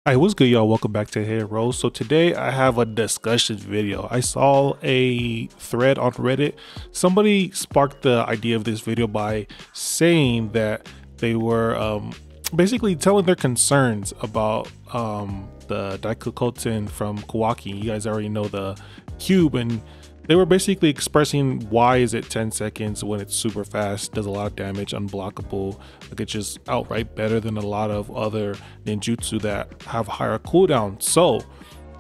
Hi, what's good, y'all? Welcome back to Hero. So today I have a discussion video. I saw a thread on Reddit. Somebody sparked the idea of this video by saying that they were basically telling their concerns about the Daikukoten from Kawaki. You guys already know the cube, and they were basically expressing why is it 10 seconds when it's super fast, does a lot of damage, unblockable, like it's just outright better than a lot of other ninjutsu that have higher cooldown. So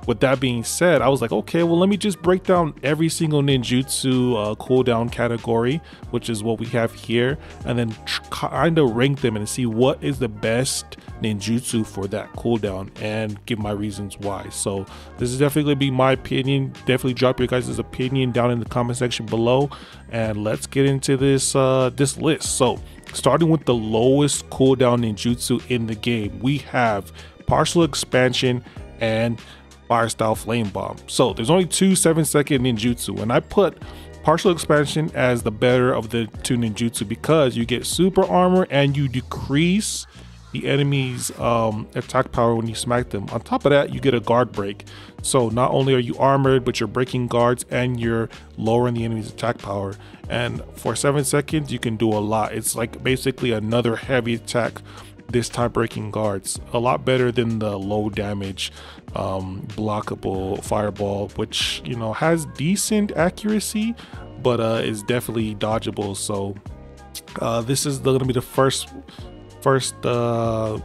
with that being said, I was like, okay, well, let me just break down every single ninjutsu cooldown category, which is what we have here, and then kind of rank them and see what is the best ninjutsu for that cooldown and give my reasons why. So this is definitely gonna be my opinion. Definitely drop your guys' opinion down in the comment section below, and let's get into this this list. So starting with the lowest cooldown ninjutsu in the game, we have partial expansion and fire style flame bomb. So there's only two 7-second ninjutsu, and I put partial expansion as the better of the two ninjutsu because you get super armor and you decrease the enemy's attack power when you smack them. On top of that, you get a guard break, so not only are you armored, but you're breaking guards and you're lowering the enemy's attack power. And for 7 seconds you can do a lot. It's like basically another heavy attack, this time breaking guards. A lot better than the low damage blockable fireball, which, you know, has decent accuracy but is definitely dodgeable. So this is gonna be the first number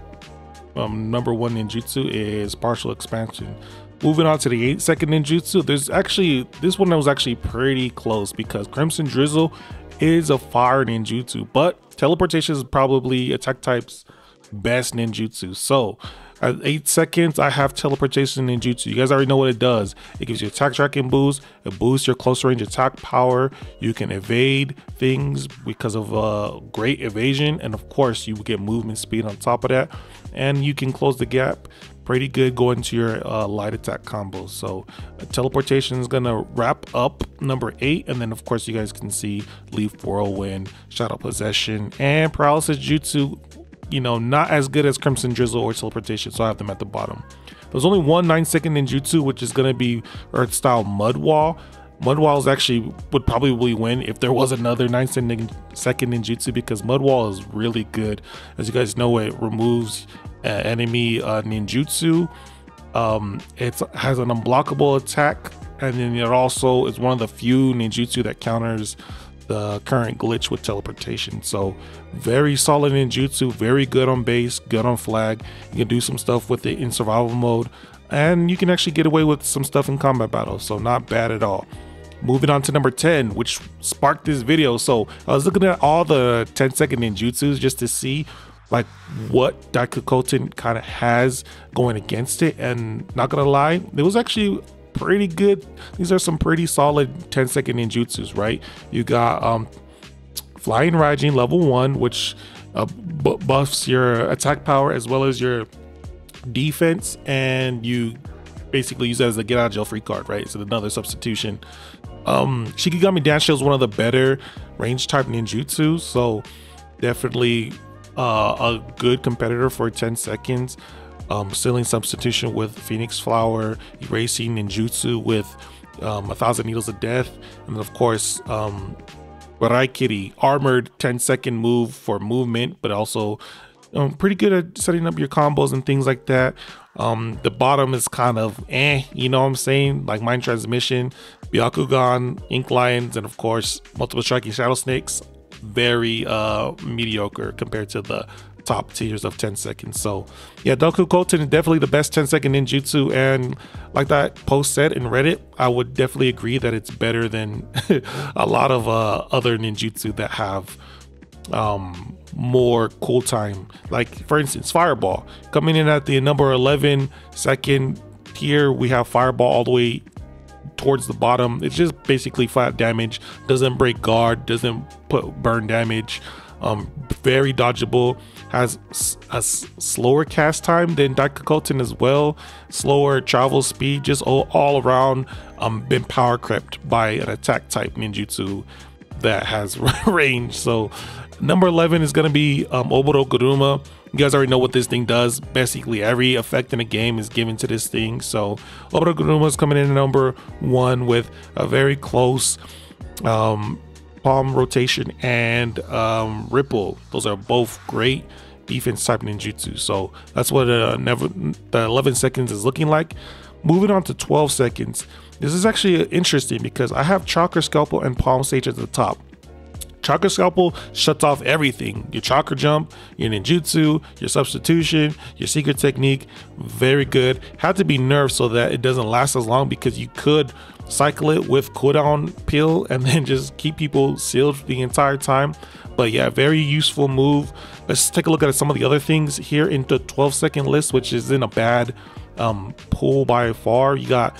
one ninjutsu is partial expansion. Moving on to the 8-second ninjutsu, there's actually this one that was actually pretty close because Crimson Drizzle is a fire ninjutsu, but teleportation is probably attack type's best ninjutsu. So at 8 seconds, I have teleportation ninjutsu. You guys already know what it does. It gives you attack tracking boost. It boosts your close range attack power. You can evade things because of great evasion, and of course you get movement speed on top of that, and you can close the gap pretty good going to your light attack combos. So teleportation is gonna wrap up number 8, and then of course you guys can see Leaf Whirlwind, Shadow Possession, and Paralysis Jutsu. You know, not as good as Crimson Drizzle or teleportation, so I have them at the bottom. There's only one 9-second ninjutsu, which is gonna be Earth Style Mud Wall. Mud Walls actually would probably win if there was another 9-second ninjutsu, because Mud Wall is really good. As you guys know, it removes enemy ninjutsu. It has an unblockable attack, and then it also is one of the few ninjutsu that counters the current glitch with teleportation. So very solid ninjutsu, very good on base, good on flag. You can do some stuff with it in survival mode, and you can actually get away with some stuff in combat battles, so not bad at all. Moving on to number 10, which sparked this video. So I was looking at all the 10-second ninjutsus just to see like what Daikukoten kind of has going against it, and not gonna lie, it was actually pretty good. These are some pretty solid 10-second ninjutsus, right? You got Flying Raijin level 1, which buffs your attack power as well as your defense, and you basically use that as a get out of jail free card, right? So another substitution. Shikigami Dansho is one of the better range type ninjutsu, so definitely a good competitor for 10 seconds. Sealing substitution with Phoenix Flower, erasing ninjutsu with 1,000 Needles of Death, and then of course Raikiri, armored 10-second move for movement, but also pretty good at setting up your combos and things like that. The bottom is kind of you know what I'm saying, like Mind Transmission, Byakugan, Ink Lions, and of course Multiple Striking Shadow Snakes. Very mediocre compared to the top tiers of 10 seconds. So yeah, Daikukoten is definitely the best 10-second ninjutsu, and like that post said in Reddit, I would definitely agree that it's better than a lot of other ninjutsu that have more cool time. Like for instance, Fireball coming in at the number 11-second tier. We have Fireball all the way towards the bottom. It's just basically flat damage, doesn't break guard, doesn't put burn damage, very dodgeable, has a slower cast time than Daikukoten as well, slower travel speed, just all around been power crept by an attack type ninjutsu that has range. So Number 11 is going to be Oboro Guruma. You guys already know what this thing does. Basically, every effect in the game is given to this thing. So Oboro Guruma is coming in at number 1 with a very close palm rotation and ripple. Those are both great defense type ninjutsu. So that's what the 11 seconds is looking like. Moving on to 12 seconds. This is actually interesting because I have Chakra Scalpel and Palm Sage at the top. Chakra Scalpel shuts off everything. Your chakra jump, your ninjutsu, your substitution, your secret technique. Very good. Had to be nerfed so that it doesn't last as long, because you could cycle it with cooldown peel and then just keep people sealed the entire time. But yeah, very useful move. Let's take a look at some of the other things here in the 12-second list, which isn't a bad pull by far. You got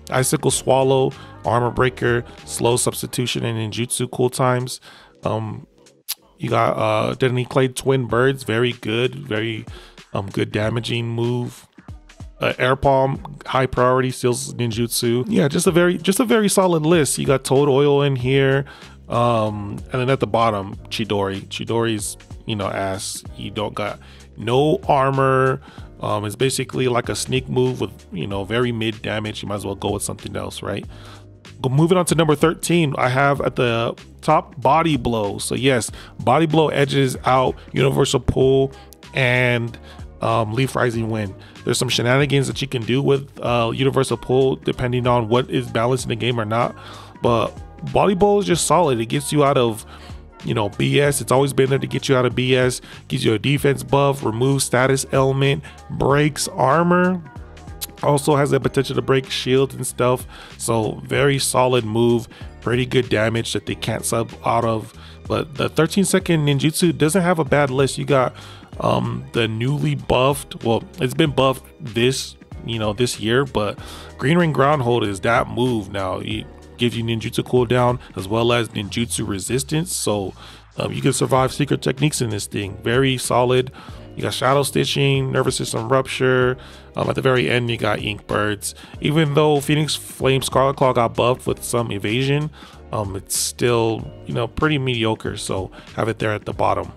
Icicle Swallow, Armor Breaker, Slow Substitution, and Ninjutsu cool times. You got Deadly Clay Twin Birds, very good, very good damaging move. Air Palm, high priority, seals ninjutsu. Yeah, just a very solid list. You got Toad Oil in here, and then at the bottom, Chidori. Chidori's, you know, ass. You don't got no armor. It's basically like a sneak move with, you know, very mid damage. You might as well go with something else, right? Moving on to number 13, I have at the top Body Blow. So yes, Body Blow edges out Universal Pull and Leaf Rising Wind. There's some shenanigans that you can do with Universal Pull depending on what is balanced in the game or not. But Body Blow is just solid. It gets you out of, you know, BS. It's always been there to get you out of BS. Gives you a defense buff, removes status element, breaks armor. Also has the potential to break shields and stuff. So very solid move. Pretty good damage that they can't sub out of. But the 13-second ninjutsu doesn't have a bad list. You got the newly buffed, well, it's been buffed this year, but Green Ring Groundhold is that move now. It gives you ninjutsu cooldown as well as ninjutsu resistance. So you can survive secret techniques in this thing. Very solid. You got Shadow Stitching, Nervous System Rupture. At the very end, you got Ink Birds. Even though Phoenix Flame Scarlet Claw got buffed with some evasion, it's still, you know, pretty mediocre. So have it there at the bottom.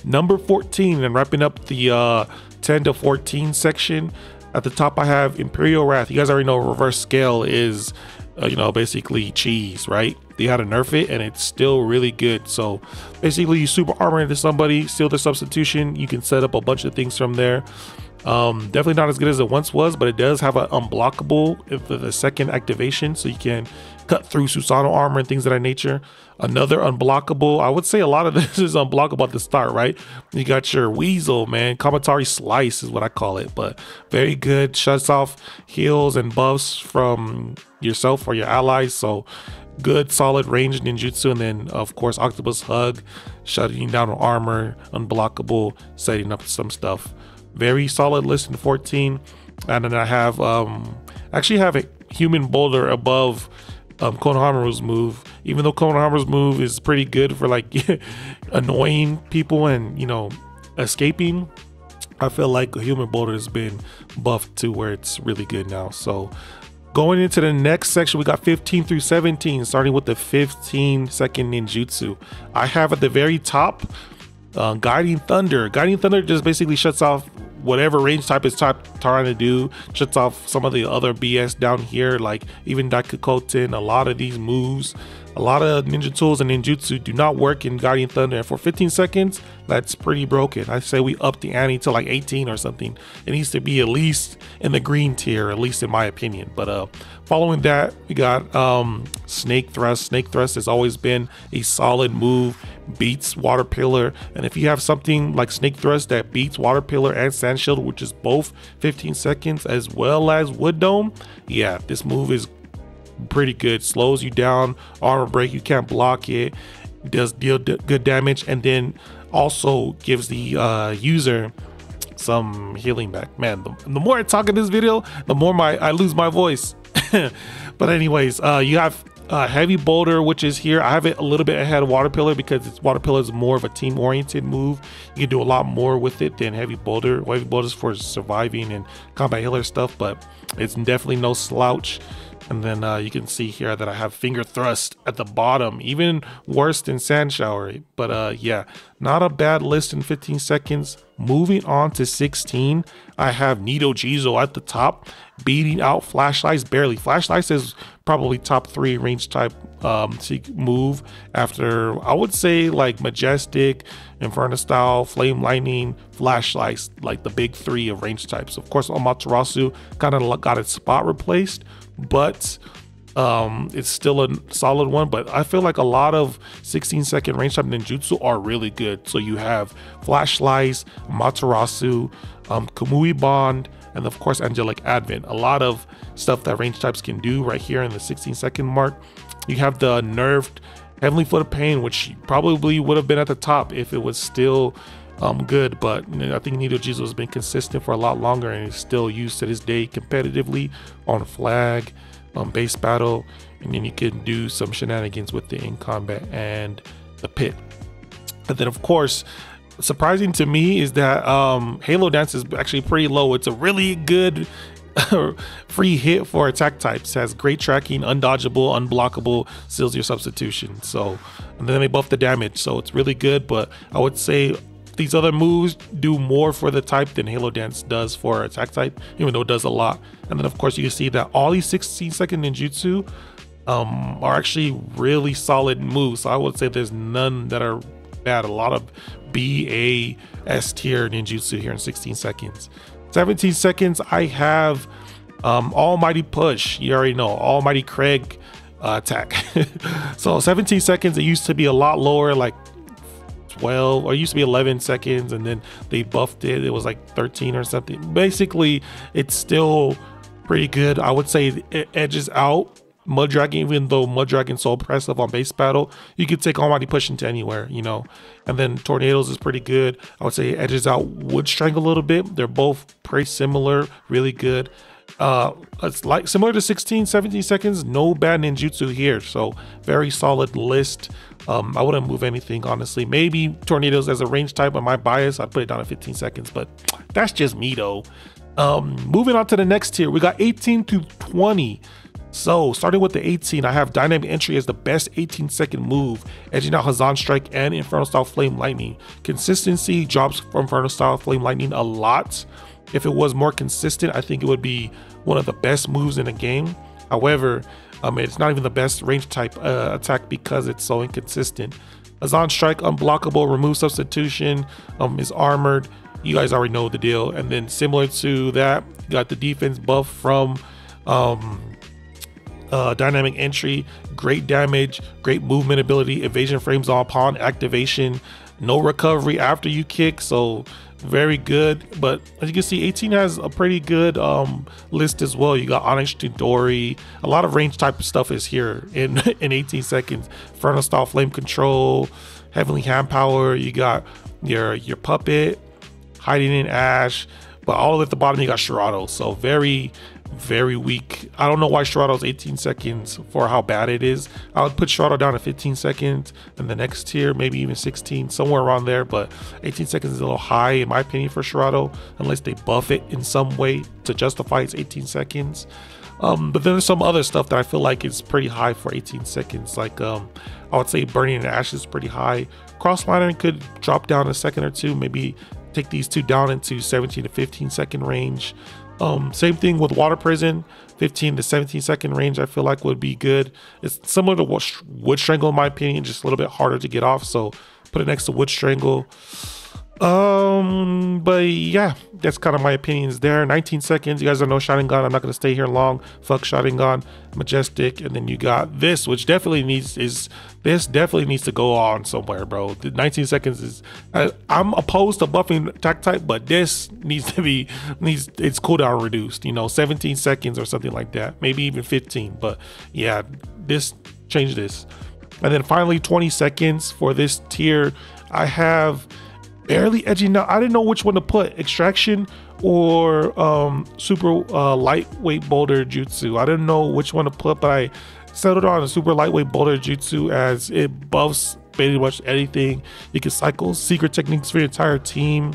Number 14, and wrapping up the 10 to 14 section. At the top, I have Imperial Wrath. You guys already know reverse scale is, you know, basically cheese, right? They had to nerf it and it's still really good. So basically you super armor into somebody, steal their substitution. You can set up a bunch of things from there. Definitely not as good as it once was, but it does have an unblockable if the second activation, so you can cut through Susanoo armor and things of that nature. Another unblockable, I would say a lot of this is unblockable at the start, right? You got your Weasel, man. Kamatari Slice is what I call it, but very good. Shuts off heals and buffs from yourself or your allies. So good solid range ninjutsu. And then of course Octopus Hug, shutting down armor, unblockable, setting up some stuff. Very solid list in 14. And then I have actually have a Human Boulder above Konohamaru's move, even though Konohamaru's move is pretty good for like annoying people and, you know, escaping. I feel like Human Boulder has been buffed to where it's really good now. So going into the next section, we got 15 through 17, starting with the 15-second ninjutsu. I have at the very top Guiding Thunder. Guiding Thunder just basically shuts off whatever range type is trying to do, shuts off some of the other BS down here, like even Daikukoten. A lot of these moves, a lot of ninja tools and ninjutsu do not work in Guiding Thunder, and for 15 seconds that's pretty broken. I say we up the ante to like 18 or something. It needs to be at least in the green tier, at least in my opinion. But following that, we got Snake Thrust. Snake Thrust has always been a solid move, beats Water Pillar, and if you have something like Snake Thrust that beats Water Pillar and Sand Shield, which is both 15 seconds, as well as Wood Dome, yeah, this move is pretty good. Slows you down, armor break, you can't block it, does deal good damage, and then also gives the user some healing back. Man, the more I talk in this video, the more I lose my voice. But anyways, you have Heavy Boulder, which is here. I have it a little bit ahead of Water Pillar because Water Pillar is more of a team oriented move. You can do a lot more with it than Heavy Boulder. Heavy Boulder is for surviving and combat healer stuff, but it's definitely no slouch. And then you can see here that I have finger thrust at the bottom, even worse than sand shower. But yeah, not a bad list in 15 seconds. Moving on to 16, I have Ninjutsu at the top, beating out Flashlights barely. Flashlights is probably top 3 range type move after, I would say, like Majestic, Inferno Style, Flame Lightning, Flashlights, like the big 3 of range types. Of course, Amaterasu kind of got its spot replaced, but it's still a solid one. But I feel like a lot of 16-second range type ninjutsu are really good. So you have Flashlights, Amaterasu, Kamui Bond, and of course Angelic Advent. A lot of stuff that range types can do right here in the 16-second mark. You have the nerfed Heavenly Foot of Pain, which probably would have been at the top if it was still good, but I think Ninjutsu has been consistent for a lot longer and is still used to this day competitively on flag, on base battle, and then you can do some shenanigans with the in combat and the pit. And then of course, surprising to me is that Halo Dance is actually pretty low. It's a really good free hit for attack types, has great tracking, undodgeable, unblockable, seals your substitution. So, and then they buff the damage, so it's really good. But I would say these other moves do more for the type than Halo Dance does for attack type, even though it does a lot. And then of course you can see that all these 16-second ninjutsu are actually really solid moves. So I would say there's none that are bad. A lot of B, A, S tier ninjutsu here in 16 seconds. 17 seconds, I have Almighty Push. You already know, Almighty Craig attack. So 17 seconds, it used to be a lot lower, like 12, or it used to be 11 seconds, and then they buffed it. It was like 13 or something. Basically, it's still pretty good. I would say it edges out Mud Dragon, even though Mud Dragon's so oppressive on base battle. You could take Almighty Push into anywhere, you know. And then Tornadoes is pretty good. I would say it edges out Wood Strangle a little bit. They're both pretty similar, really good. It's like similar to 16, 17 seconds. No bad ninjutsu here, so very solid list. I wouldn't move anything, honestly. Maybe Tornadoes as a range type, but my bias, I'd put it down at 15 seconds, but that's just me though. Moving on to the next tier, we got 18 to 20. So starting with the 18, I have Dynamic Entry as the best 18-second move, edging out Hazan Strike and Inferno Style Flame Lightning. Consistency drops from Inferno Style Flame Lightning a lot. If it was more consistent, I think it would be one of the best moves in the game. However, it's not even the best range type attack because it's so inconsistent. Hazan Strike, unblockable, remove substitution, is armored. You guys already know the deal. And then similar to that, you got the defense buff from Dynamic Entry, great damage, great movement ability, evasion frames all upon activation, no recovery after you kick, so very good. But as you can see, 18 has a pretty good list as well. You got Onyx Chidori, a lot of range type of stuff is here in 18 seconds. Inferno Style Flame Control, Heavenly Hand Power, you got your puppet, Hiding in Ash, but all the way at the bottom you got Shirado, so very weak. I don't know why Shirado's 18 seconds for how bad it is. I would put Shirado down to 15 seconds, and the next tier maybe even 16, somewhere around there, but 18 seconds is a little high in my opinion for Shirado, unless they buff it in some way to justify its 18 seconds. But then there's some other stuff that I feel like is pretty high for 18 seconds, like I would say Burning in Ash is pretty high. Crossliner could drop down a second or two, maybe take these two down into 17 to 15 second range. Same thing with Water Prison, 15 to 17 second range I feel like would be good. It's similar to Wood Strangle in my opinion, just a little bit harder to get off, so put it next to Wood Strangle. But yeah, that's kind of my opinions there. 19 seconds, you guys don't know Sharingan, I'm not going to stay here long. Fuck Sharingan, Majestic, and then you got this, which definitely needs to go on somewhere, bro. The 19 seconds is, I'm opposed to buffing attack type, but this needs its cooldown reduced, you know, 17 seconds or something like that, maybe even 15. But yeah, change this. And then finally 20 seconds for this tier, I have barely edging out. I didn't know which one to put, Extraction or super lightweight boulder jutsu. I didn't know which one to put, but I settled on a super lightweight boulder jutsu as it buffs pretty much anything. You can cycle secret techniques for your entire team,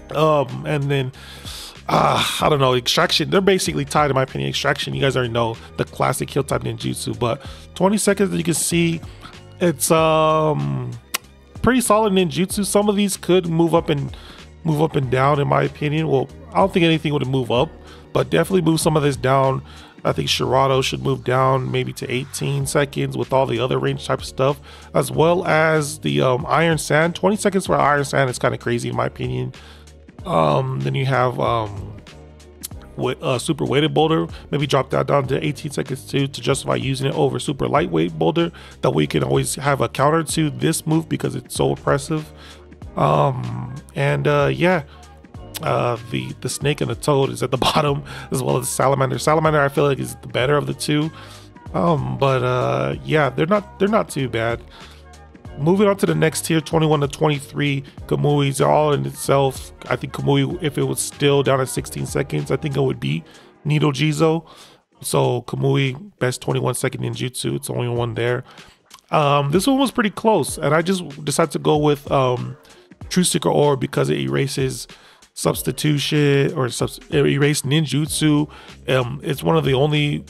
and then I don't know, extraction, they're basically tied in my opinion. Extraction, you guys already know, the classic hill type ninjutsu, but 20 seconds, you can see it's pretty solid ninjutsu. Some of these could move up and down in my opinion. Well, I don't think anything would move up, but definitely move some of this down. I think Shirado should move down maybe to 18 seconds with all the other range type stuff, as well as the Iron Sand. 20 seconds for Iron Sand is kind of crazy in my opinion. Then you have super weighted boulder, maybe drop that down to 18 seconds too, to justify using it over super lightweight boulder. That way you can always have a counter to this move because it's so oppressive. Yeah, the snake and the toad is at the bottom, as well as the salamander. Salamander I feel like is the better of the two, yeah, they're not too bad. Moving on to the next tier, 21 to 23, Kamui's all in itself. I think Kamui, if it was still down at 16 seconds, I think it would be Nido Jizo. So Kamui, best 21 second ninjutsu, it's the only one there. This one was pretty close, and I just decided to go with True Seeker Orb because it erases substitution, or it erased ninjutsu. It's one of the only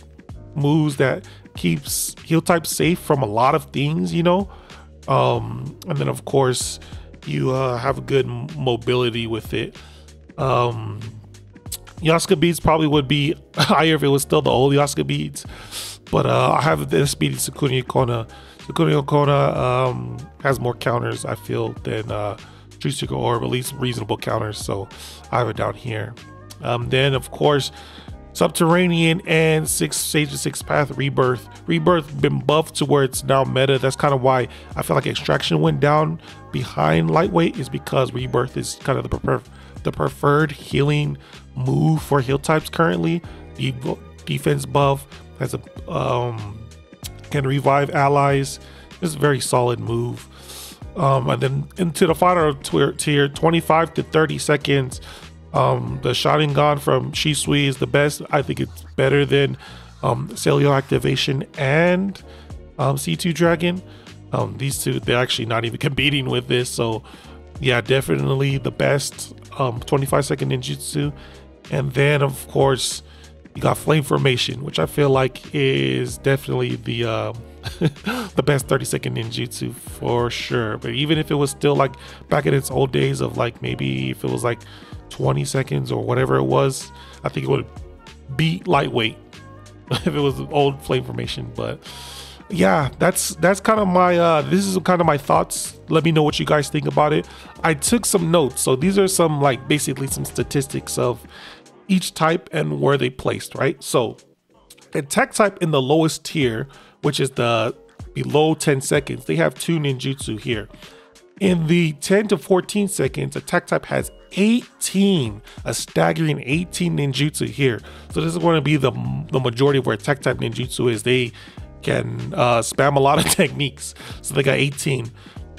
moves that keeps heal type safe from a lot of things, you know. And then of course you have a good mobility with it. Yasuka beads probably would be higher if it was still the old Yasuka beads, but I have the speedy Sukuni Okona. Sukuni Okona has more counters I feel than True Seeker Orb, at least reasonable counters, so I have it down here. Then of course Subterranean and Sage of Sixth Path Rebirth. Rebirth been buffed to where it's now meta. That's kind of why I feel like Extraction went down behind Lightweight, is because Rebirth is kind of the preferred healing move for heal types currently. The defense buff has a can revive allies. It's a very solid move. And then into the final tier, 25 to 30 seconds. The Sharingan from Shisui is the best. I think it's better than Cellular Activation and C2 Dragon. These two, they're actually not even competing with this. So yeah, definitely the best 25 second ninjutsu. And then of course you got Flame Formation, which I feel like is definitely the the best 30 second ninjutsu for sure. But even if it was still like back in its old days of like, maybe if it was like 20 seconds or whatever it was, I think it would beat Lightweight if it was an old Flame Formation. But yeah, that's kind of my this is kind of my thoughts. Let me know what you guys think about it. I took some notes, so these are some, like, basically some statistics of each type and where they placed, right? So attack type in the lowest tier, which is the below 10 seconds, they have 2 ninjutsu here. In the 10 to 14 seconds, attack type has 18, a staggering 18 ninjutsu here. So this is going to be the majority of where attack type ninjutsu is. They can spam a lot of techniques, so they got 18.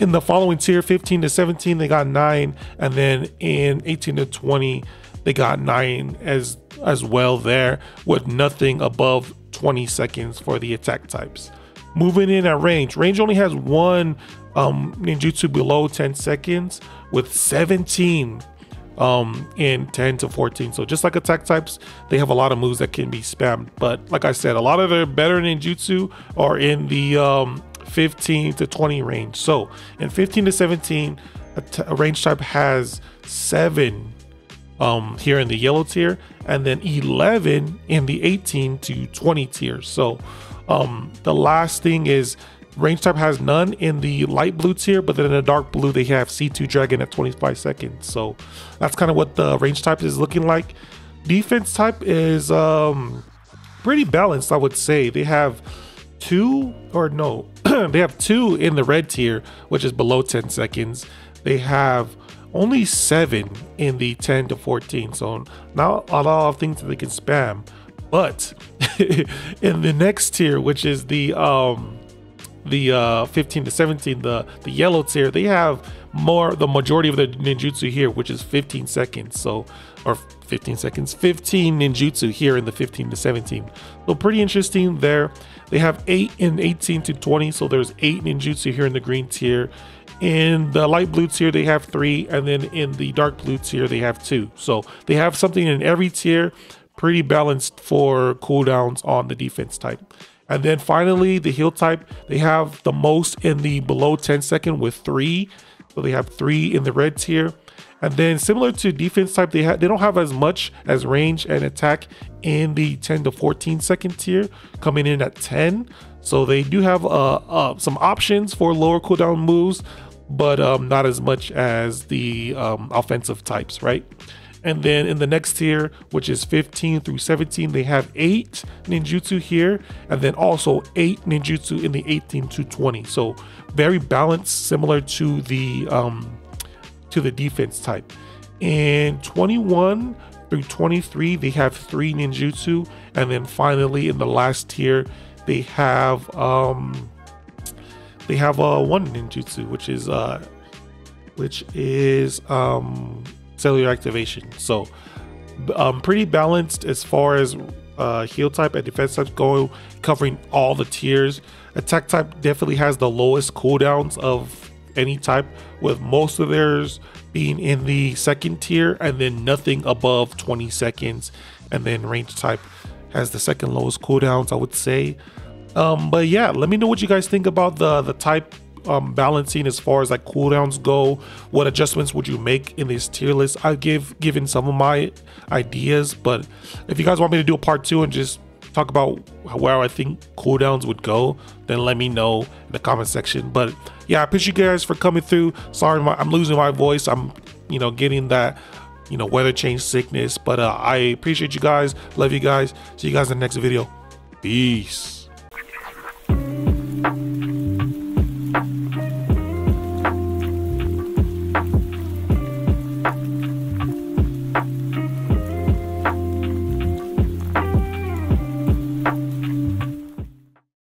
In the following tier, 15 to 17, they got 9, and then in 18 to 20, they got 9 as well there, with nothing above 20 seconds for the attack types. Moving in at range only has 1 ninjutsu below 10 seconds with 17 in 10 to 14. So just like attack types, they have a lot of moves that can be spammed. But like I said, a lot of their better ninjutsu are in the 15 to 20 range. So in 15 to 17, a range type has 7 here in the yellow tier, and then 11 in the 18 to 20 tier. So the last thing is range type has none in the light blue tier, but then in the dark blue they have C2 Dragon at 25 seconds. So that's kind of what the range type is looking like. Defense type is pretty balanced, I would say. They have 2, or no, they have 2 in the red tier, which is below 10 seconds. They have only 7 in the 10 to 14, so not a lot of things that they can spam. But in the next tier, which is the 15 to 17, the yellow tier, they have the majority of the ninjutsu here, which is 15 seconds. So, or 15 seconds, 15 ninjutsu here in the 15 to 17. So pretty interesting there. They have 8 in 18 to 20, so there's 8 ninjutsu here in the green tier. In the light blue tier, they have 3, and then in the dark blue tier, they have 2. So they have something in every tier, pretty balanced for cooldowns on the defense type. And then finally, the heal type, they have the most in the below 10 second with 3. So they have 3 in the red tier. And then similar to defense type, they don't have as much as range and attack in the 10 to 14 second tier, coming in at 10. So they do have some options for lower cooldown moves, but not as much as the offensive types, right? And then in the next tier, which is 15 through 17, they have 8 ninjutsu here, and then also 8 ninjutsu in the 18 to 20. So very balanced, similar to the defense type. In 21 through 23, they have 3 ninjutsu, and then finally in the last tier, they have 1 ninjutsu, which is cellular activation. So pretty balanced as far as heal type and defense types go, covering all the tiers. Attack type definitely has the lowest cooldowns of any type, with most of theirs being in the second tier and then nothing above 20 seconds. And then range type has the second lowest cooldowns, I would say. But yeah, let me know what you guys think about the type balancing as far as like cooldowns go. What adjustments would you make in this tier list? I've given some of my ideas, but if you guys want me to do a part 2 and just talk about where I think cooldowns would go, then let me know in the comment section. But yeah, I appreciate you guys for coming through. Sorry, I'm losing my voice. I'm getting that weather change sickness, but I appreciate you guys. Love you guys. See you guys in the next video. Peace.